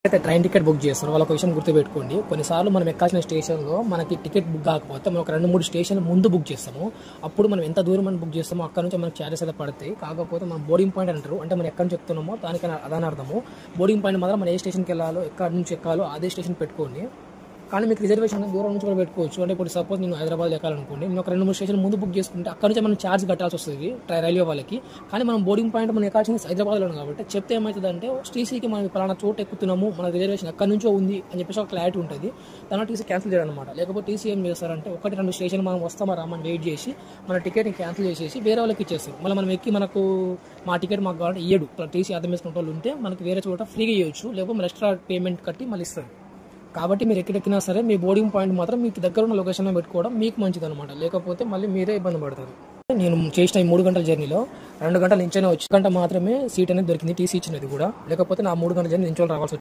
అయితే train ticket book చేస్తారు వాళ్ళ ఒక విషయం గుర్తుపెట్టుకోండి. కొన్నిసార్లు మనం ఎక్కాల్సిన స్టేషన్లో మనకి టికెట్ బుక్ కాకపోతే మనం ఒక 2-3 స్టేషన్లు ముందు బుక్ చేస్తాము. అప్పుడు మనం ఎంత దూరం మనం బుక్ చేస్తామో అక్కడ నుంచి మనకి ఛార్జెస్ అయితే పడతాయి. కాకపోతే మనం బోర్డింగ్ పాయింట్ అంటారు, అంటే మనం ఎక్కడి నుంచి ఎక్కుతున్నామో దానికి అదాని అర్థము. బోర్డింగ్ పాయింట్ మాత్రం మనం ఏ స్టేషన్కి వెళ్ళాలో ఎక్కడి నుంచి ఎక్కాలో అదే స్టేషన్ పెట్టుకోండి. కానీ మీకు రిజర్వేషన్ దూరం నుంచి కూడా పెట్టుకోవచ్చు. అంటే ఇప్పుడు సపోజ్ నేను హైదరాబాద్ ఎక్కాలనుకోండి, నేను ఒక 2-3 స్టేషన్ ముందు బుక్ చేసుకుంటే అక్కడ నుంచి మనం ఛార్జ్ కట్టాల్సి వస్తుంది రైల్వే వాళ్ళకి. కానీ మనం బోర్డింగ్ పాయింట్ మనం ఎక్కాల్సింది హైదరాబాద్లో కాబట్టి చెప్తే ఏమవుతుందంటే టీసీకి మనం పలానా చోటు ఎక్కుతున్నాము, మన రిజర్వేషన్ ఎక్కడి నుంచో ఉంది అని చెప్పేసి ఒక క్లారిటీ ఉంటుంది. దాని టీసీ క్యాన్సిల్ చేయడం అనమాట. లేకపోతే టీసీ ఏం చేస్తారంటే 1-2 స్టేషన్ మనం వస్తామా రామని వెయిట్ చేసి మన టికెట్ని క్యాన్సిల్ చేసేసి వేరే వాళ్ళకి ఇచ్చేస్తారు. మళ్ళీ మనం ఎక్కి మనకు మా టికెట్ మాకు కావాలంటే ఇయ్యడు. టీసీ అర్థం చేసుకునే వాళ్ళు ఉంటే మనకి వేరే చోట ఫ్రీగా ఇవ్వచ్చు, లేకపోతే మన ఎక్స్ట్రా పేమెంట్ కట్టి మళ్ళీ ఇస్తారు. కాబట్టి మీరు ఎక్కడెక్కినా సరే మీ బోర్డింగ్ పాయింట్ మాత్రం మీకు దగ్గర ఉన్న లొకేషన్లో పెట్టుకోవడం మీకు మంచిది అనమాట. లేకపోతే మళ్ళీ మీరే ఇబ్బంది పడతారు. నేను చేసిన 3 గంటల జర్నీలో 2 గంటల నుంచైనా వచ్చి గంట మాత్రమే సీట్ అనేది దొరికింది, టీసీ ఇచ్చినది కూడా. లేకపోతే నా 3 గంటల జర్నీ నించోని రావాల్సి